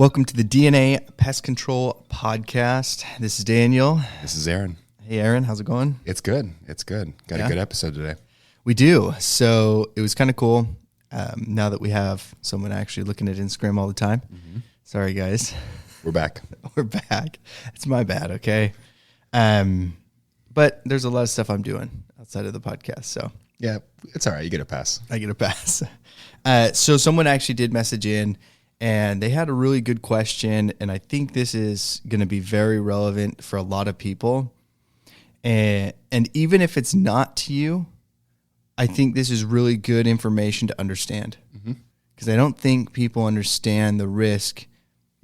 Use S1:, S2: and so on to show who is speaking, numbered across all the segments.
S1: Welcome to the DNA Pest Control Podcast. This is Daniel.
S2: This is Aaron.
S1: Hey, Aaron, how's it going?
S2: It's good. It's good. Got a good episode today.
S1: We do. So it was kind of cool now that we have someone actually looking at Instagram all the time. Mm-hmm. Sorry, guys.
S2: We're back.
S1: We're back. It's my bad, okay? But there's a lot of stuff I'm doing outside of the podcast, so.
S2: Yeah, it's all right. You get a pass.
S1: I get a pass. So someone actually did message in, and they had a really good question, and I think this is going to be very relevant for a lot of people. And even if it's not to you, I think this is really good information to understand. Because I don't think people understand the risk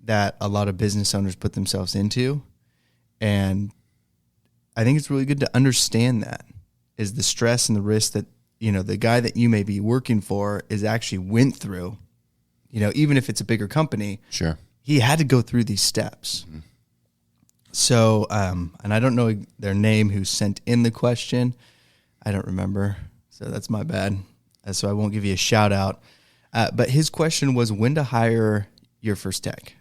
S1: that a lot of business owners put themselves into. And I think it's really good to understand that, is the stress and the risk that, you know, the guy that you may be working for is actually went through. You know, even if it's a bigger company,
S2: sure,
S1: he had to go through these steps. Mm-hmm. So, and I don't know their name who sent in the question. I don't remember. So that's my bad. So I won't give you a shout out. But his question was when to hire your first tech.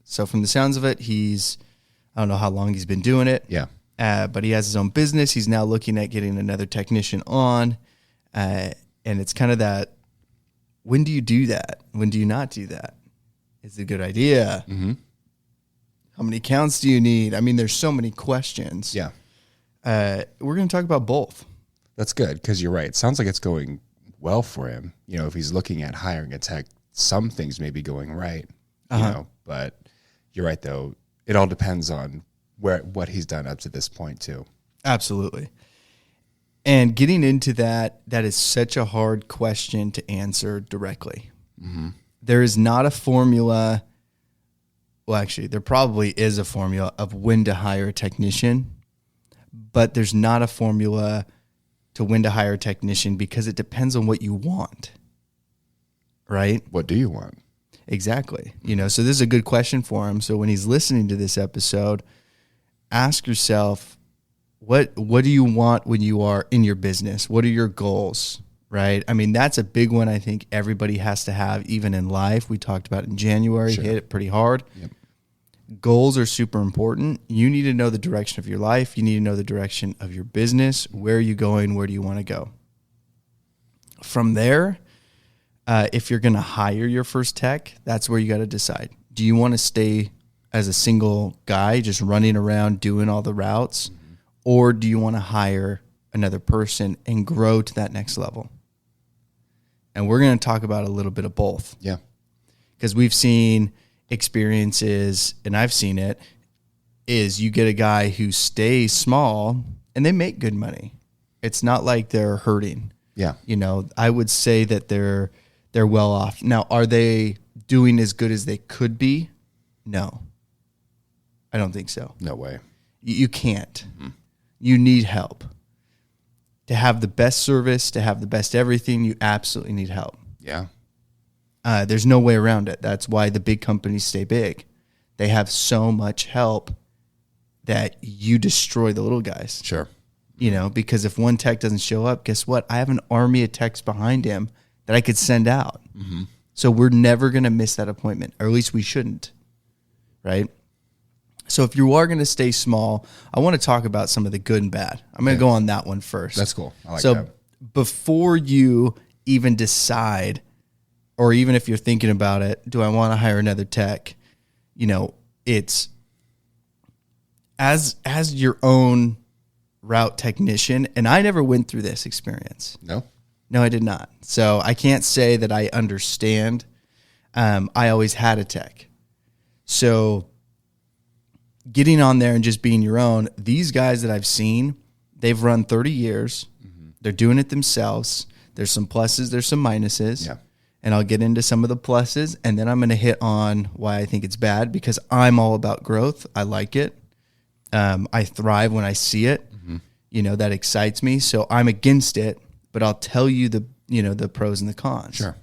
S1: So from the sounds of it, I don't know how long he's been doing it.
S2: Yeah.
S1: But he has his own business. He's now looking at getting another technician on. And it's kind of that, when do you do that? When do you not do that? Is it a good idea? Mm-hmm. How many accounts do you need? I mean, there's so many questions.
S2: Yeah.
S1: We're going to talk about both.
S2: That's good, because you're right. It sounds like it's going well for him. You know, if he's looking at hiring a tech, some things may be going right. You know, but you're right, though. It all depends on what he's done up to this point, too.
S1: Absolutely. And getting into that is such a hard question to answer directly. Mm-hmm. There is not a formula. Well, actually, there probably is a formula of when to hire a technician, but there's not a formula to when to hire a technician because it depends on what you want, right?
S2: What do you want?
S1: Exactly. You know, so this is a good question for him. So when he's listening to this episode, ask yourself, what do you want when you are in your business? What are your goals, right? I mean, that's a big one I think everybody has to have, even in life. We talked about it in January, hit it pretty hard. Yep. Goals are super important. You need to know the direction of your life. You need to know the direction of your business. Where are you going? Where do you want to go? From there, if you're going to hire your first tech, that's where you got to decide. Do you want to stay as a single guy just running around doing all the routes? Or do you want to hire another person and grow to that next level? And we're going to talk about a little bit of both.
S2: Yeah.
S1: Because we've seen experiences, and I've seen it, is you get a guy who stays small and they make good money. It's not like they're hurting.
S2: Yeah.
S1: You know, I would say that they're well off. Now, are they doing as good as they could be? No. I don't think so.
S2: No way.
S1: You can't. Mm-hmm. You need help. To have the best service, to have the best everything, you absolutely need help.
S2: Yeah.
S1: There's no way around it. That's why the big companies stay big. They have so much help that you destroy the little guys.
S2: Sure.
S1: You know, because if one tech doesn't show up, guess what? I have an army of techs behind him that I could send out. Mm-hmm. So we're never going to miss that appointment, or at least we shouldn't, right? So if you are going to stay small, I want to talk about some of the good and bad. I'm going to go on that one first.
S2: That's cool. I like
S1: that.
S2: So
S1: before you even decide, or even if you're thinking about it, do I want to hire another tech? You know, it's as your own route technician, and I never went through this experience. No, I did not. So I can't say that I understand. I always had a tech. So getting on there and just being your own, these guys that I've seen, they've run 30 years. Mm-hmm. They're doing it themselves. There's some pluses, there's some minuses. Yeah. And I'll get into some of the pluses, and then I'm going to hit on why I think it's bad, because I'm all about growth. I like it. I thrive when I see it. Mm-hmm. You know, that excites me. So I'm against it, but I'll tell you the pros and the cons.
S2: Sure.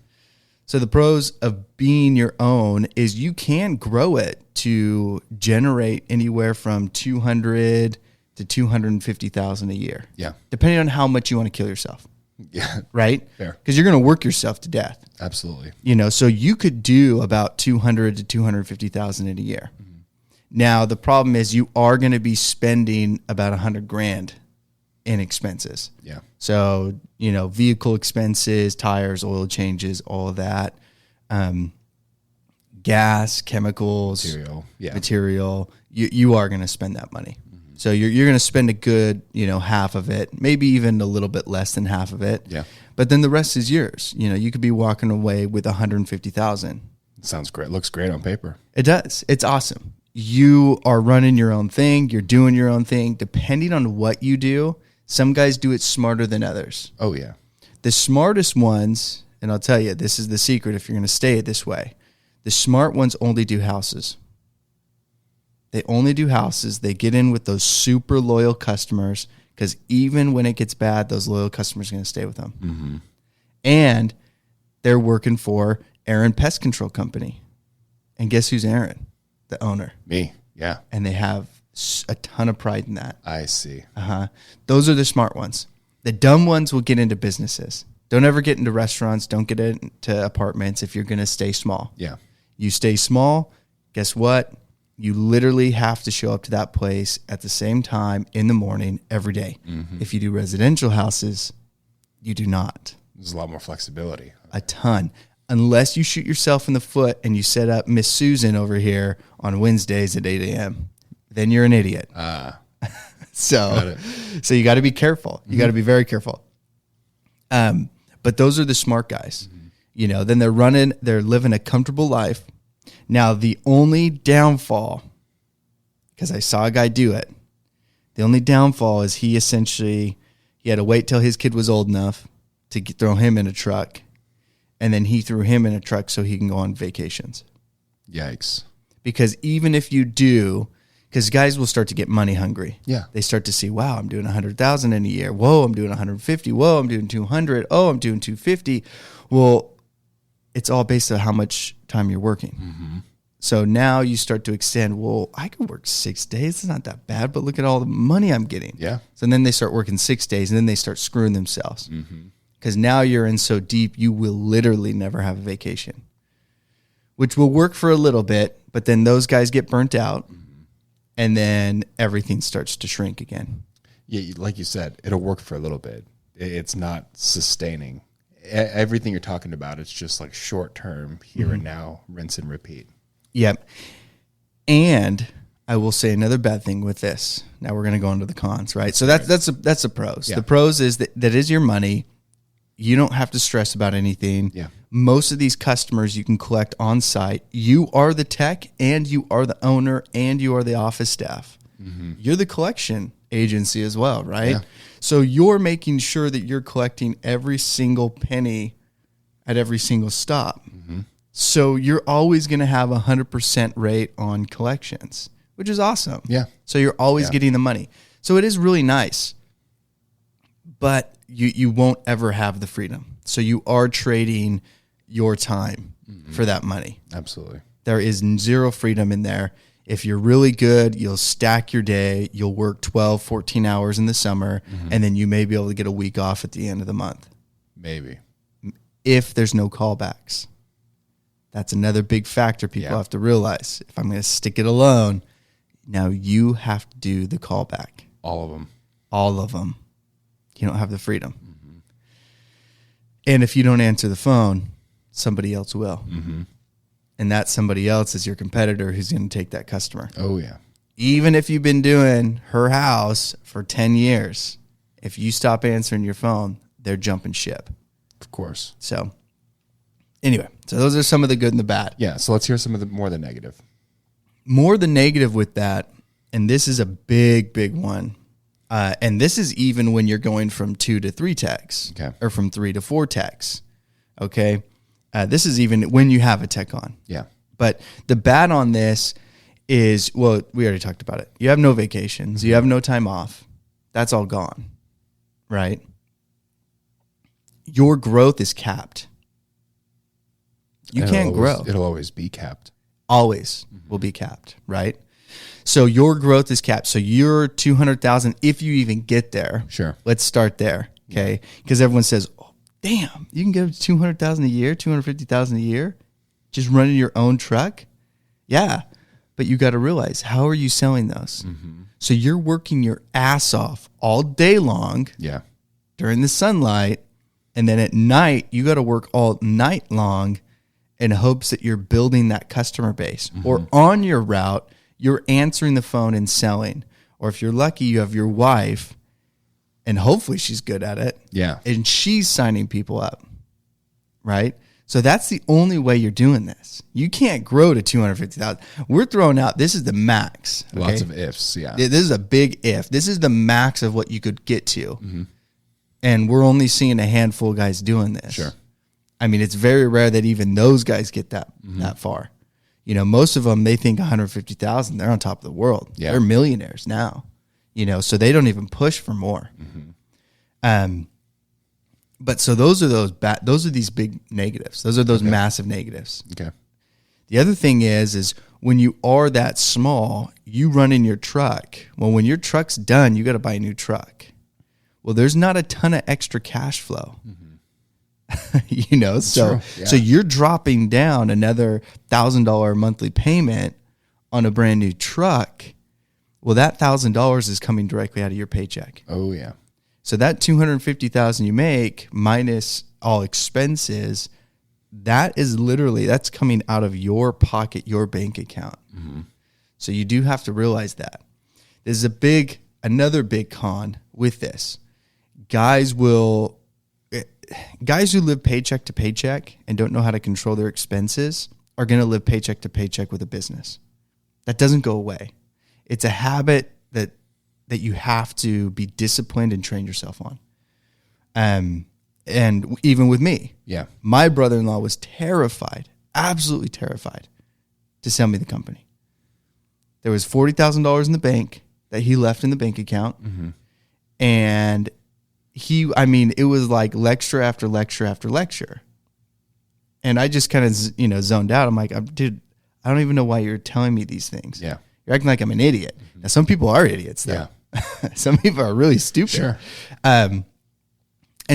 S1: So the pros of being your own is you can grow it to generate anywhere from $200,000 to $250,000 a year.
S2: Yeah.
S1: Depending on how much you want to kill yourself.
S2: Yeah.
S1: right?
S2: Fair.
S1: Because you're going to work yourself to death.
S2: Absolutely.
S1: So you could do about 200 to 250,000 in a year. Mm-hmm. Now the problem is you are going to be spending about 100 grand in expenses.
S2: Yeah.
S1: So, vehicle expenses, tires, oil changes, all of that, gas, chemicals, material. You are going to spend that money. Mm-hmm. So you're going to spend a good, half of it, maybe even a little bit less than half of it.
S2: Yeah.
S1: But then the rest is yours. You could be walking away with 150,000.
S2: Sounds great. Looks great on paper.
S1: It does. It's awesome. You are running your own thing. You're doing your own thing. Depending on what you do, some guys do it smarter than others.
S2: Oh, yeah.
S1: The smartest ones, and I'll tell you, this is the secret if you're going to stay this way. The smart ones only do houses. They only do houses. They get in with those super loyal customers because even when it gets bad, those loyal customers are going to stay with them. Mm-hmm. And they're working for Aaron Pest Control Company. And guess who's Aaron? The owner.
S2: Me, yeah.
S1: And they have a ton of pride in that.
S2: I see.
S1: Those are the smart ones. The dumb ones will get into businesses. Don't ever get into restaurants. Don't get into apartments if you're going to stay small.
S2: Yeah.
S1: You stay small, guess what? You literally have to show up to that place at the same time in the morning every day. Mm-hmm. If you do residential houses, you do not.
S2: There's a lot more flexibility.
S1: A ton. Unless you shoot yourself in the foot and you set up Miss Susan over here on Wednesdays at 8 a.m., then you're an idiot. So you got to be careful. You got to be very careful. But those are the smart guys. Mm-hmm. Then they're living a comfortable life. Now, the only downfall, because I saw a guy do it, the only downfall is he had to wait till his kid was old enough to throw him in a truck. And then he threw him in a truck so he can go on vacations.
S2: Yikes.
S1: Because even if you do, because guys will start to get money hungry.
S2: Yeah.
S1: They start to see, wow, I'm doing 100,000 in a year. Whoa, I'm doing 150. Whoa, I'm doing 200. Oh, I'm doing 250. Well, it's all based on how much time you're working. Mm-hmm. So now you start to extend, well, I could work 6 days. It's not that bad, but look at all the money I'm getting.
S2: Yeah.
S1: So then they start working 6 days, and then they start screwing themselves. Because now you're in so deep, you will literally never have a vacation, which will work for a little bit, but then those guys get burnt out, and then everything starts to shrink again.
S2: Yeah, like you said, it'll work for a little bit. It's not sustaining. Everything you're talking about, it's just like short term, here and now, rinse and repeat.
S1: Yep. And I will say another bad thing with this. Now we're going to go into the cons, right? So that's the pros. Yeah. The pros is that is your money. You don't have to stress about anything.
S2: Yeah.
S1: Most of these customers you can collect on site. You are the tech, and you are the owner, and you are the office staff. Mm-hmm. You're the collection agency as well, right? Yeah. So you're making sure that you're collecting every single penny at every single stop. Mm-hmm. So you're always going to have 100% rate on collections, which is awesome.
S2: Yeah.
S1: So you're always getting the money. So it is really nice, but you won't ever have the freedom. So you are trading your time for that money.
S2: Absolutely.
S1: There is zero freedom in there. If you're really good, you'll stack your day. You'll work 12, 14 hours in the summer, and then you may be able to get a week off at the end of the month.
S2: Maybe.
S1: If there's no callbacks. That's another big factor people have to realize. If I'm going to stick it alone, now you have to do the callback.
S2: All of them.
S1: All of them. You don't have the freedom. Mm-hmm. And if you don't answer the phone, somebody else will. Mm-hmm. And that somebody else is your competitor who's going to take that customer.
S2: Oh, yeah.
S1: Even if you've been doing her house for 10 years, if you stop answering your phone, they're jumping ship.
S2: Of course.
S1: So anyway, so those are some of the good and the bad.
S2: Yeah, so let's hear some of the more the negative.
S1: More the negative with that, and this is a big, big one. And this is even when you're going from 2 to 3 techs, or from 3 to 4 techs. Okay. This is even when you have a tech on.
S2: Yeah.
S1: But the bad on this is, well, we already talked about it. You have no vacations. You have no time off. That's all gone. Right? Your growth is capped. You can't grow.
S2: It'll always be capped.
S1: Always will be capped, right? So your growth is capped. So you're 200,000 if you even get there.
S2: Sure.
S1: Let's start there. Okay. Because everyone says, oh, damn, you can get up to 200,000 a year, 250,000 a year, just running your own truck. Yeah. But you got to realize, how are you selling those? So you're working your ass off all day long during the sunlight. And then at night, you got to work all night long in hopes that you're building that customer base. Or on your route, you're answering the phone and selling. Or if you're lucky, you have your wife, and hopefully she's good at it.
S2: Yeah.
S1: And she's signing people up, right? So that's the only way you're doing this. You can't grow to 250,000. We're throwing out, this is the max. Okay?
S2: Lots of ifs, yeah.
S1: This is a big if. This is the max of what you could get to. And we're only seeing a handful of guys doing this.
S2: Sure.
S1: I mean, it's very rare that even those guys get that far. You know, most of them, they think 150,000, they're on top of the world.
S2: Yeah.
S1: They're millionaires now, you know, so they don't even push for more. But so those are these big negatives. Those are those massive negatives.
S2: Okay.
S1: The other thing is when you are that small, you run in your truck. Well, when your truck's done, you got to buy a new truck. Well, there's not a ton of extra cash flow. You know, so you're dropping down another $1,000 monthly payment on a brand new truck. Well, that $1,000 is coming directly out of your paycheck.
S2: Oh yeah.
S1: So that $250,000 you make minus all expenses, that's coming out of your pocket, your bank account. So you do have to realize that. This is another big con with this. Guys who live paycheck to paycheck and don't know how to control their expenses are going to live paycheck to paycheck with a business. That doesn't go away. It's a habit that you have to be disciplined and train yourself on. And even with me, my brother-in-law was terrified, absolutely terrified, to sell me the company. There was $40,000 in the bank that he left in the bank account. And it was like lecture after lecture after lecture. And I just kind of, zoned out. I'm like, dude, I don't even know why you're telling me these things.
S2: Yeah.
S1: You're acting like I'm an idiot. Now, some people are idiots, though. Yeah. Some people are really stupid.
S2: Sure.
S1: And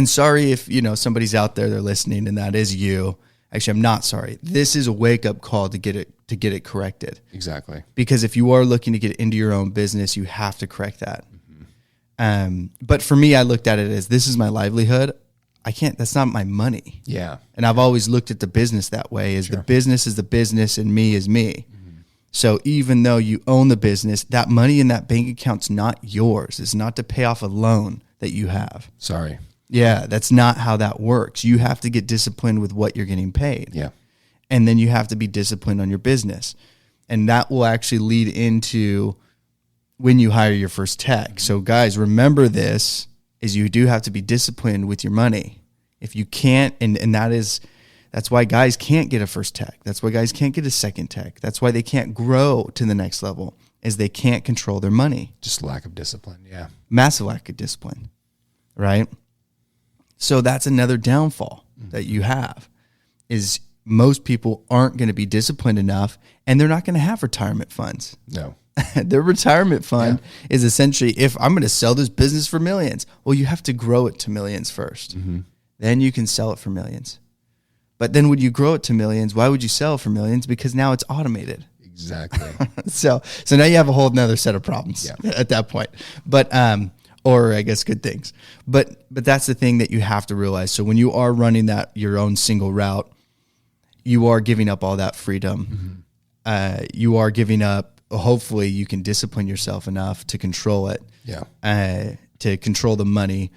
S1: sorry if, somebody's out there, they're listening and that is you. Actually, I'm not sorry. This is a wake-up call to get it corrected.
S2: Exactly.
S1: Because if you are looking to get into your own business, you have to correct that. But for me, I looked at it as, this is my livelihood. That's not my money.
S2: Yeah.
S1: And I've always looked at the business that way, as the business is the business and me is me. So even though you own the business, that money in that bank account's not yours. It's not to pay off a loan that you have.
S2: Sorry.
S1: Yeah, that's not how that works. You have to get disciplined with what you're getting paid.
S2: Yeah.
S1: And then you have to be disciplined on your business. And that will actually lead into when you hire your first tech. So guys, remember this, is you do have to be disciplined with your money. If you can't, and that's why guys can't get a first tech. That's why guys can't get a second tech. That's why they can't grow to the next level, is they can't control their money.
S2: Just lack of discipline. Yeah.
S1: Massive lack of discipline, right? So that's another downfall that you have, is most people aren't going to be disciplined enough, and they're not going to have retirement funds.
S2: No.
S1: Their retirement fund is essentially, if I'm going to sell this business for millions, well, you have to grow it to millions first. Then you can sell it for millions. But then when you grow it to millions, why would you sell it for millions? Because now it's automated.
S2: Exactly.
S1: So now you have a whole nother set of problems at that point. But or I guess good things. But that's the thing that you have to realize. So when you are running your own single route, you are giving up all that freedom. You are giving up. Hopefully, you can discipline yourself enough to control it. Yeah. To control the money.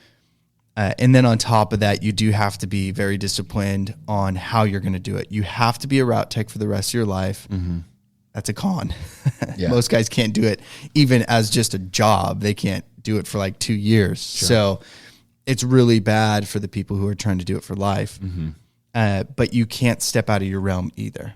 S1: And then on top of that, you do have to be very disciplined on how you're going to do it. You have to be a route tech for the rest of your life. That's a con. Most guys can't do it even as just a job. They can't do it for like 2 years. So it's really bad for the people who are trying to do it for life. But you can't step out of your realm either.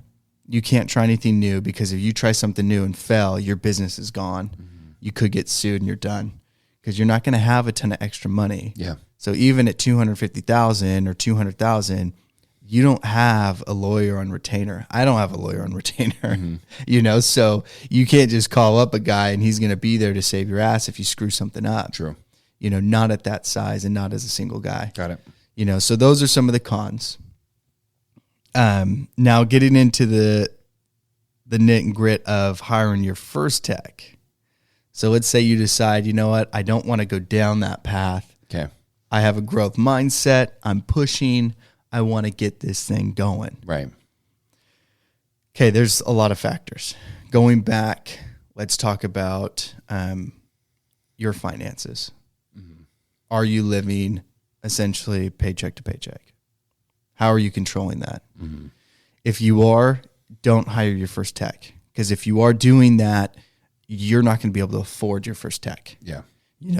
S1: You can't try anything new, because if you try something new and fail, your business is gone. You could get sued and you're done, because you're not going to have a ton of extra money.
S2: Yeah.
S1: So even at $250,000 or $200,000, you don't have a lawyer on retainer. I don't have a lawyer on retainer, so you can't just call up a guy and he's going to be there to save your ass if you screw something up.
S2: True.
S1: not at that size and not as a single guy.
S2: Got it.
S1: So those are some of the cons. Now getting into the knit and grit of hiring your first tech. So let's say you decide, you know what, I don't want to go down that path.
S2: Okay.
S1: I have a growth mindset. I'm pushing. I want to get this thing going.
S2: Right.
S1: Okay, there's a lot of factors. Going back, let's talk about your finances. Mm-hmm. Are you living essentially paycheck to paycheck? How are you controlling that? Mm-hmm. If you are, don't hire your first tech, because if you are doing that, you're not going to be able to afford your first tech.
S2: Yeah.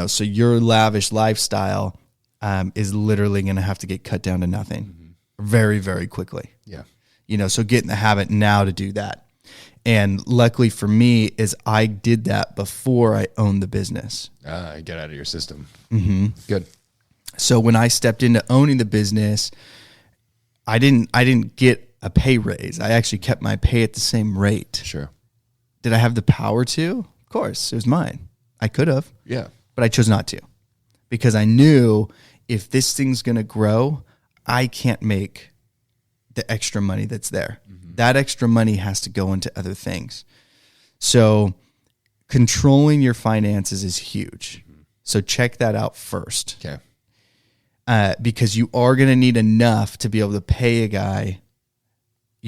S1: So your lavish lifestyle is literally going to have to get cut down to nothing very, very quickly.
S2: Yeah.
S1: So get in the habit now to do that. And luckily for me is I did that before I owned the business.
S2: Get out of your system.
S1: Mm-hmm.
S2: Good.
S1: So when I stepped into owning the business, I didn't get a pay raise. I actually kept my pay at the same rate.
S2: Sure.
S1: Did I have the power to? Of course, it was mine. I could have.
S2: Yeah.
S1: But I chose not to, because I knew if this thing's going to grow, I can't make the extra money that's there. Mm-hmm. That extra money has to go into other things. So controlling your finances is huge. Mm-hmm. So check that out first.
S2: Okay.
S1: Because you are going to need enough to be able to pay a guy,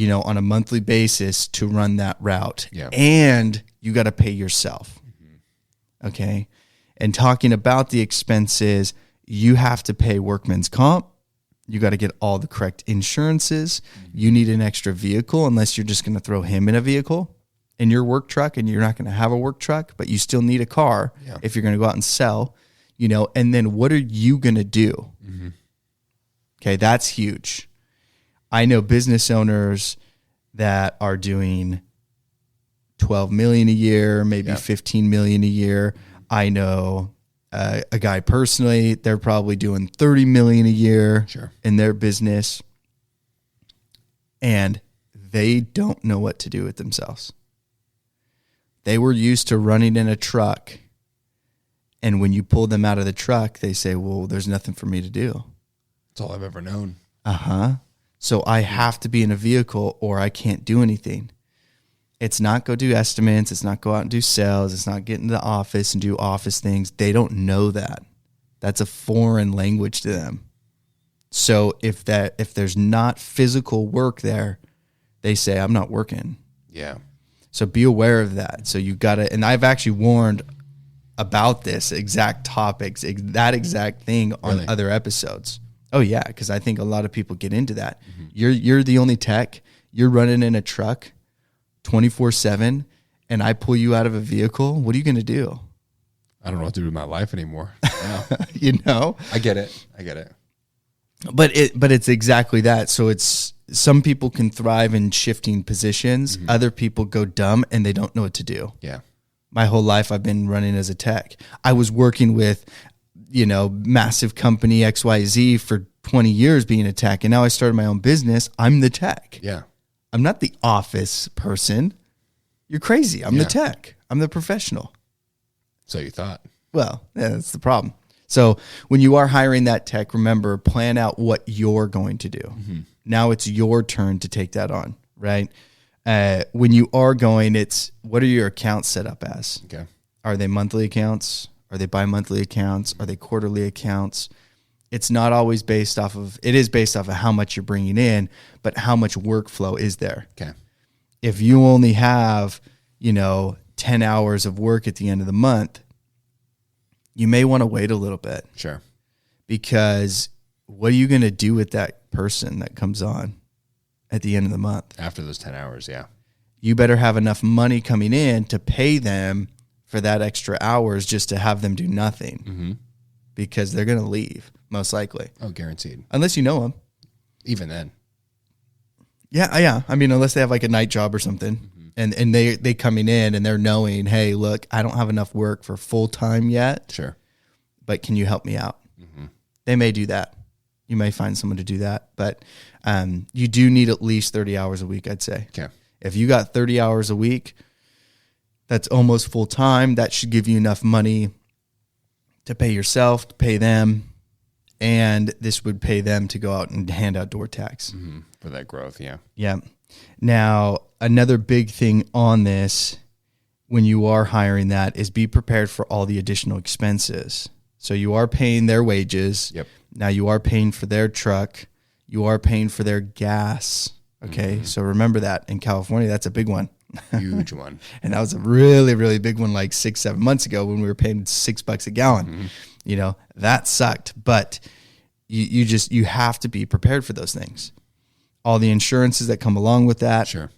S1: on a monthly basis to run that route.
S2: Yeah.
S1: And you got to pay yourself. Mm-hmm. Okay. And talking about the expenses, you have to pay workman's comp. You got to get all the correct insurances. Mm-hmm. You need an extra vehicle, unless you're just going to throw him in a vehicle in your work truck, and you're not going to have a work truck, but you still need a car if you're going to go out and sell, and then what are you going to do? Mm-hmm. Okay. That's huge. I know business owners that are doing 12 million a year, maybe 15 million a year. I know a guy personally, they're probably doing 30 million a year in their business, and they don't know what to do with themselves. They were used to running in a truck, and when you pull them out of the truck, they say, well, there's nothing for me to do.
S2: That's all I've ever known.
S1: So I have to be in a vehicle or I can't do anything. It's not go do estimates. It's not go out and do sales. It's not get in the office and do office things. They don't know that. That's a foreign language to them. So if there's not physical work there, they say, I'm not working.
S2: Yeah.
S1: So be aware of that. So you got to, and I've actually warned about this exact topics, that exact thing on other episodes. Oh yeah. Cause I think a lot of people get into that. Mm-hmm. You're the only tech. You're running in a truck 24/7, and I pull you out of a vehicle. What are you going to do?
S2: I don't know what to do with my life anymore. I get it.
S1: But it's exactly that. So it's, some people can thrive in shifting positions. Mm-hmm. Other people go dumb and they don't know what to do.
S2: Yeah.
S1: My whole life I've been running as a tech. I was working with, massive company XYZ for 20 years being a tech. And now I started my own business. I'm the tech.
S2: Yeah.
S1: I'm not the office person. You're crazy. I'm the tech. I'm the professional.
S2: So you thought.
S1: Well, yeah, that's the problem. So when you are hiring that tech, remember, plan out what you're going to do. Mm-hmm. Now it's your turn to take that on, right? When you are going, it's, what are your accounts set up as?
S2: Okay.
S1: Are they monthly accounts? Are they bi-monthly accounts? Are they quarterly accounts? It's not always based off of, it is based off of how much you're bringing in, but how much workflow is there?
S2: Okay.
S1: If you only have, 10 hours of work at the end of the month, you may want to wait a little bit.
S2: Sure.
S1: Because what are you going to do with that person that comes on at the end of the month?
S2: After those 10 hours, yeah.
S1: You better have enough money coming in to pay them for that extra hours just to have them do nothing. Mm-hmm. Because they're going to leave, most likely.
S2: Oh, guaranteed.
S1: Unless you know them.
S2: Even then.
S1: Yeah. I mean, unless they have like a night job or something. Mm-hmm. And they coming in and they're knowing, hey, look, I don't have enough work for full time yet.
S2: Sure.
S1: But can you help me out? Mm-hmm. They may do that. You may find someone to do that. But you do need at least 30 hours a week, I'd say.
S2: Okay.
S1: If you got 30 hours a week, that's almost full time. That should give you enough money to pay yourself, to pay them, and this would pay them to go out and hand out door tags.
S2: For that growth, yeah.
S1: Yeah. Now, another big thing on this, when you are hiring that, is be prepared for all the additional expenses. So you are paying their wages.
S2: Yep.
S1: Now you are paying for their truck. You are paying for their gas. Okay. So remember that in California, that's a big one.
S2: Huge one.
S1: And that was a really, really big one like 6-7 months ago when we were paying $6 a gallon. You know, that sucked. But you have to be prepared for those things. All the insurances that come along with that.
S2: Sure.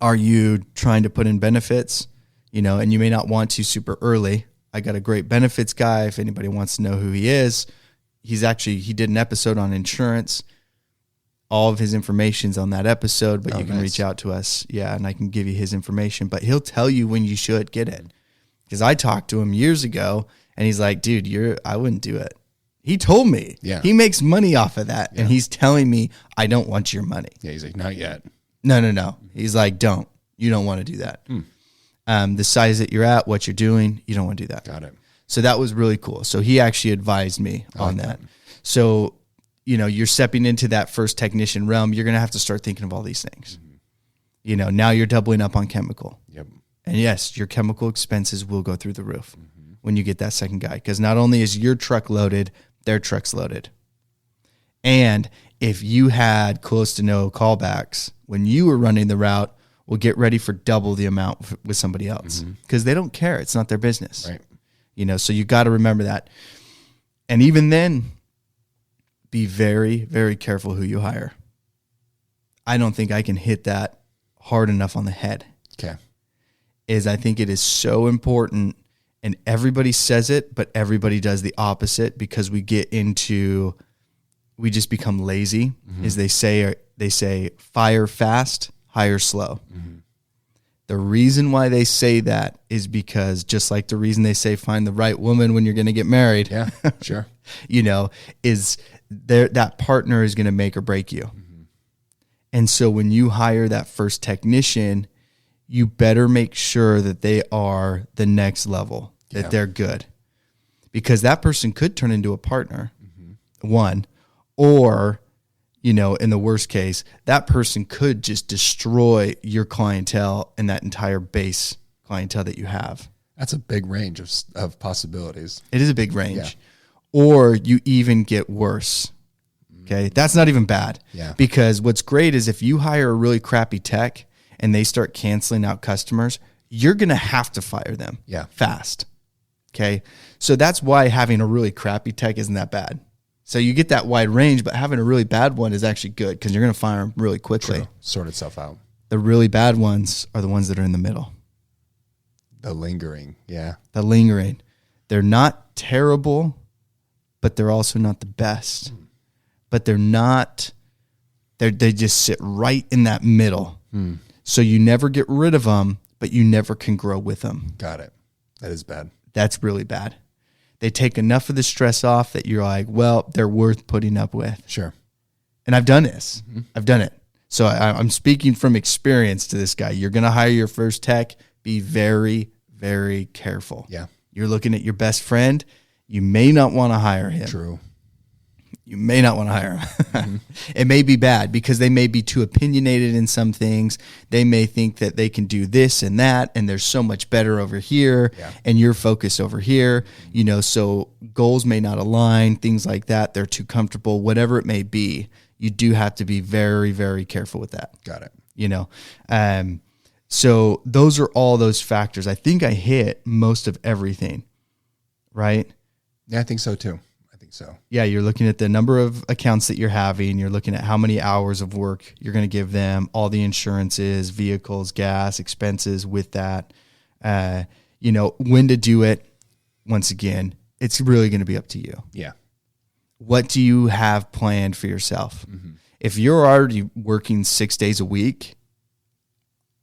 S1: Are you trying to put in benefits? You know, and you may not want to super early. I got a great benefits guy. If anybody wants to know who he is, he did an episode on insurance. All of his information's on that episode, but you can reach out to us. Yeah, and I can give you his information. But he'll tell you when you should get it. Because I talked to him years ago, and he's like, dude, I wouldn't do it. He told me.
S2: Yeah.
S1: He makes money off of that. Yeah. And he's telling me, I don't want your money.
S2: Yeah, he's like, not yet.
S1: No. He's like, don't. You don't want to do that. The size that you're at, what you're doing, you don't want to do that.
S2: Got it.
S1: So that was really cool. So he actually advised me on that. So, you know, you're stepping into that first technician realm. You're going to have to start thinking of all these things. You know, now you're doubling up on chemical.
S2: Yep.
S1: And yes, your chemical expenses will go through the roof when you get that second guy. Because not only is your truck loaded, their truck's loaded. And if you had close to no callbacks when you were running the route, we'll get ready for double the amount with somebody else because they don't care. It's not their business.
S2: Right.
S1: You know, so you got to remember that. And even then, be very, very careful who you hire. I don't think I can hit that hard enough on the head.
S2: Okay.
S1: I think it is so important, and everybody says it, but everybody does the opposite because we just become lazy. Is they say fire fast, hire slow. The reason why they say that is because just like the reason they say find the right woman when you're going to get married.
S2: Yeah, sure.
S1: You know, is that partner is going to make or break you. And so when you hire that first technician, you better make sure that they are the next level, that they're good. Because that person could turn into a partner, one, or, you know, in the worst case, that person could just destroy your clientele and that entire base clientele that you have.
S2: That's a big range of possibilities.
S1: It is a big range.
S2: Yeah.
S1: Or you even get worse. Okay. That's not even bad.
S2: Yeah.
S1: Because what's great is if you hire a really crappy tech and they start canceling out customers, you're going to have to fire them fast. Okay. So that's why having a really crappy tech isn't that bad. So you get that wide range, but having a really bad one is actually good because you're going to fire them really quickly.
S2: True. Sort itself out.
S1: The really bad ones are the ones that are in the middle.
S2: The lingering. Yeah.
S1: The lingering. They're not terrible, but they're also not the best. But they're not, they just sit right in that middle. So you never get rid of them, but you never can grow with them.
S2: Got it. That is bad.
S1: That's really bad. They take enough of the stress off that you're like, well, they're worth putting up with.
S2: Sure.
S1: And I've done this. I've done it. So I'm speaking from experience to this guy. You're going to hire your first tech. Be very, very careful.
S2: Yeah.
S1: You're looking at your best friend. You may not want to hire him.
S2: True.
S1: You may not want to hire him. It may be bad because they may be too opinionated in some things. They may think that they can do this and that, and there's so much better over here, and you're focused over here. You know, so goals may not align, things like that. They're too comfortable, whatever it may be. You do have to be very, very careful with that.
S2: Got it.
S1: You know, so those are all those factors. I think I hit most of everything, right?
S2: Yeah, I think so too. So
S1: yeah, you're looking at the number of accounts that you're having. You're looking at how many hours of work you're going to give them, all the insurances, vehicles, gas, expenses with that. You know, when to do it. Once again, it's really going to be up to you.
S2: Yeah.
S1: What do you have planned for yourself? If you're already working 6 days a week,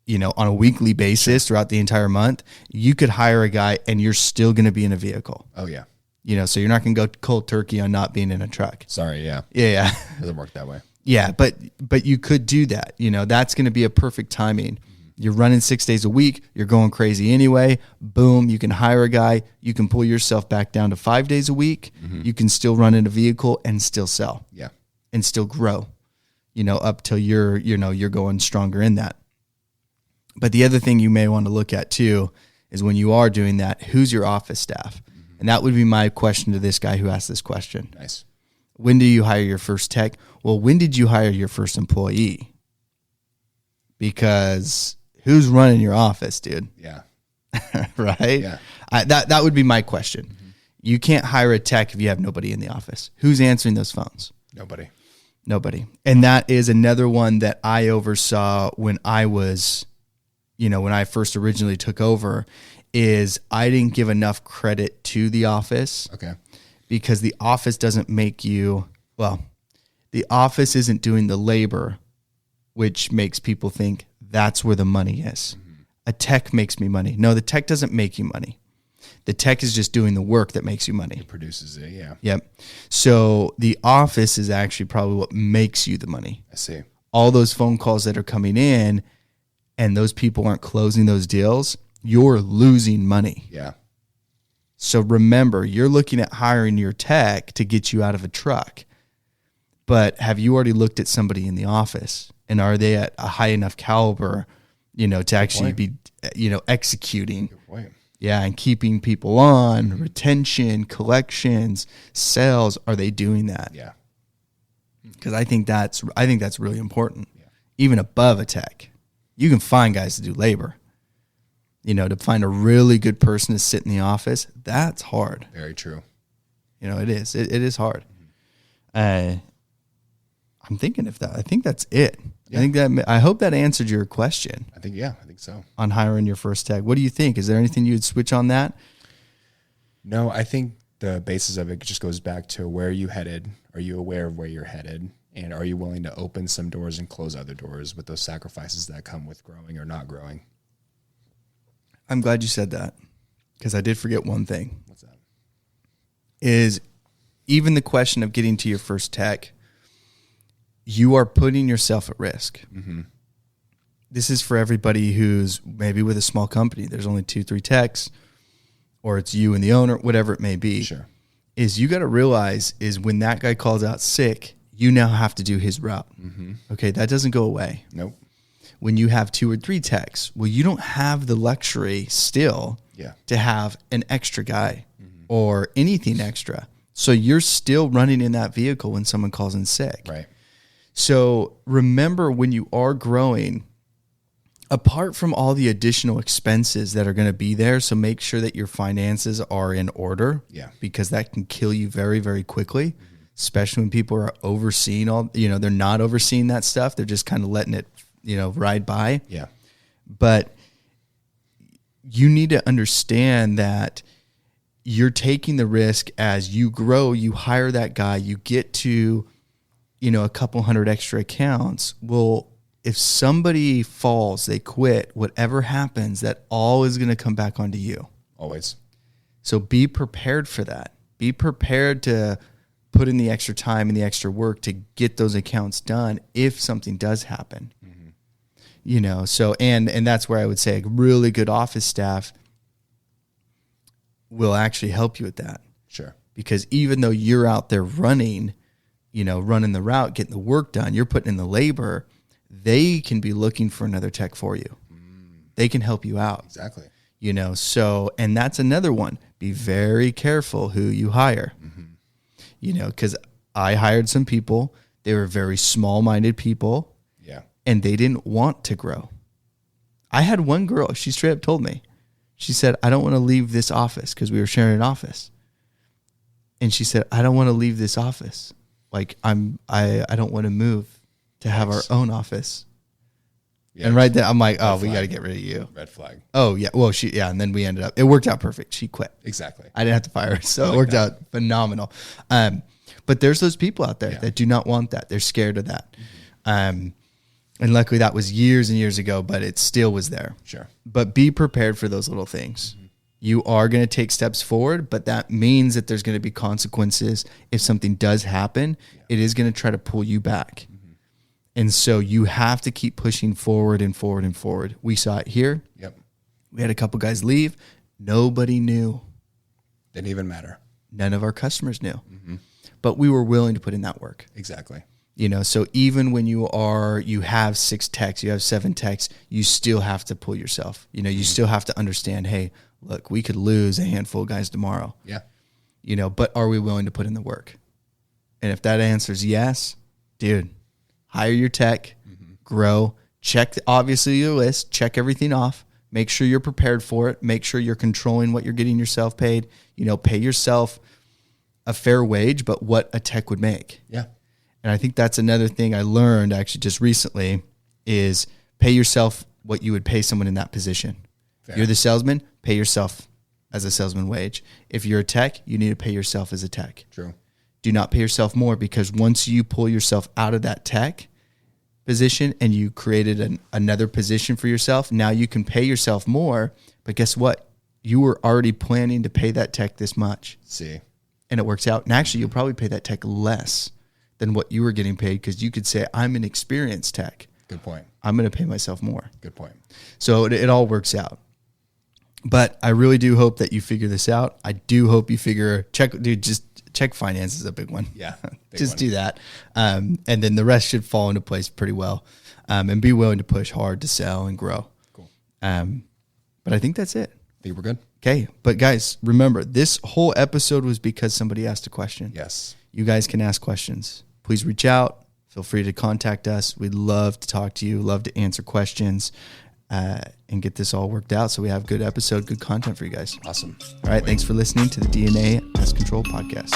S1: you know, on a weekly basis throughout the entire month, you could hire a guy and you're still going to be in a vehicle.
S2: Oh yeah.
S1: You know, so you're not going to go cold turkey on not being in a truck.
S2: Sorry, yeah.
S1: Yeah.
S2: Doesn't work that way.
S1: Yeah, but you could do that. You know, that's going to be a perfect timing. You're running 6 days a week. You're going crazy anyway. Boom. You can hire a guy. You can pull yourself back down to 5 days a week. You can still run in a vehicle and still sell.
S2: Yeah.
S1: And still grow, up till you're going stronger in that. But the other thing you may want to look at too is when you are doing that, who's your office staff? And that would be my question to this guy who asked this question.
S2: Nice.
S1: When do you hire your first tech? Well, when did you hire your first employee? Because who's running your office, dude?
S2: Yeah.
S1: Right?
S2: Yeah.
S1: That would be my question. You can't hire a tech if you have nobody in the office. Who's answering those phones? Nobody. And that is another one that I oversaw when I was, when I first originally took over, is I didn't give enough credit to the office.
S2: Okay.
S1: Because the office doesn't make you, the office isn't doing the labor, which makes people think that's where the money is. A tech makes me money. No, the tech doesn't make you money. The tech is just doing the work that makes you money.
S2: It produces it, yeah.
S1: Yep. So the office is actually probably what makes you the money.
S2: I see.
S1: All those phone calls that are coming in and those people aren't closing those deals, you're losing money.
S2: Yeah.
S1: So remember, you're looking at hiring your tech to get you out of a truck. But have you already looked at somebody in the office? And are they at a high enough caliber, to actually be, executing?
S2: Good point.
S1: Yeah, and keeping people on, retention, collections, sales. Are they doing that?
S2: Yeah.
S1: Because I think that's really important.
S2: Yeah.
S1: Even above a tech, you can find guys to do labor. To find a really good person to sit in the office, that's hard.
S2: Very true.
S1: It is. It is hard. I'm thinking of that. I think that's it. Yeah. I hope that answered your question.
S2: I think so.
S1: On hiring your first tech. What do you think? Is there anything you would switch on that?
S2: No, I think the basis of it just goes back to where are you headed? Are you aware of where you're headed? And are you willing to open some doors and close other doors with those sacrifices that come with growing or not growing?
S1: I'm glad you said that because I did forget one thing.
S2: What's that?
S1: Is even the question of getting to your first tech, you are putting yourself at risk. Mm-hmm. This is for everybody who's maybe with a small company. There's only 2-3 techs, or it's you and the owner, whatever it may be.
S2: Sure.
S1: Is you got to realize is when that guy calls out sick, you now have to do his route. Mm-hmm. Okay, that doesn't go away.
S2: Nope.
S1: When you have 2 or 3 techs, well, you don't have the luxury still to have an extra guy or anything extra. So you're still running in that vehicle when someone calls in sick.
S2: Right.
S1: So remember when you are growing, apart from all the additional expenses that are going to be there, so make sure that your finances are in order.
S2: Yeah.
S1: Because that can kill you very, very quickly, especially when people are overseeing they're not overseeing that stuff. They're just kind of letting it ride by.
S2: Yeah.
S1: But you need to understand that you're taking the risk as you grow, you hire that guy, you get to, a couple hundred extra accounts. Well, if somebody falls, they quit, whatever happens, that all is going to come back onto you.
S2: Always.
S1: So be prepared for that. Be prepared to put in the extra time and the extra work to get those accounts done if something does happen. So, and that's where I would say a really good office staff will actually help you with that.
S2: Sure.
S1: Because even though you're out there running the route, getting the work done, you're putting in the labor, they can be looking for another tech for you. They can help you out.
S2: Exactly.
S1: So, and that's another one. Be very careful who you hire. Because I hired some people, they were very small-minded people. And they didn't want to grow. I had one girl, she straight up told me, she said, I don't want to leave this office because we were sharing an office. And she said, I don't want to leave this office. Like I don't want to move to have our own office. Yeah, and right there, I'm like, oh, we got to get rid of you.
S2: Red flag.
S1: Oh yeah. Well, and then we ended up, it worked out perfect. She quit.
S2: Exactly.
S1: I didn't have to fire her. So it worked out phenomenal. But there's those people out there that do not want that. They're scared of that. And luckily that was years and years ago, but it still was there.
S2: Sure.
S1: But be prepared for those little things. You are going to take steps forward, but that means that there's going to be consequences. If something does happen, it is going to try to pull you back. And so you have to keep pushing forward and forward and forward. We saw it here.
S2: Yep.
S1: We had a couple guys leave. Nobody knew.
S2: Didn't even matter.
S1: None of our customers knew. Mm-hmm. But we were willing to put in that work.
S2: Exactly.
S1: So even when you have 6 techs, you have 7 techs, you still have to pull yourself. You still have to understand, hey, look, we could lose a handful of guys tomorrow.
S2: Yeah.
S1: But are we willing to put in the work? And if that answer is yes, dude, hire your tech, grow, check obviously your list, check everything off, make sure you're prepared for it, make sure you're controlling what you're getting yourself paid, pay yourself a fair wage, but what a tech would make.
S2: Yeah.
S1: And I think that's another thing I learned actually just recently is pay yourself what you would pay someone in that position.
S2: Fair.
S1: You're the salesman, pay yourself as a salesman wage. If you're a tech, you need to pay yourself as a tech.
S2: True.
S1: Do not pay yourself more, because once you pull yourself out of that tech position and you created another position for yourself, now you can pay yourself more. But guess what? You were already planning to pay that tech this much.
S2: See.
S1: And it works out. And actually, you'll probably pay that tech less than what you were getting paid, because you could say, I'm an experienced tech.
S2: Good point.
S1: I'm going to pay myself more.
S2: Good point.
S1: So it all works out. But I really do hope that you figure this out. I do hope you just check finance is a big one.
S2: Yeah.
S1: Just do that. And then the rest should fall into place pretty well. And be willing to push hard to sell and grow.
S2: Cool.
S1: But I think that's it.
S2: Think we're good?
S1: Okay. But guys, remember, this whole episode was because somebody asked a question.
S2: Yes.
S1: You guys can ask questions. Please reach out. Feel free to contact us. We'd love to talk to you, love to answer questions, and get this all worked out so we have good episode, good content for you guys.
S2: Awesome.
S1: All right. Thanks for listening to the DNA Pest Control Podcast.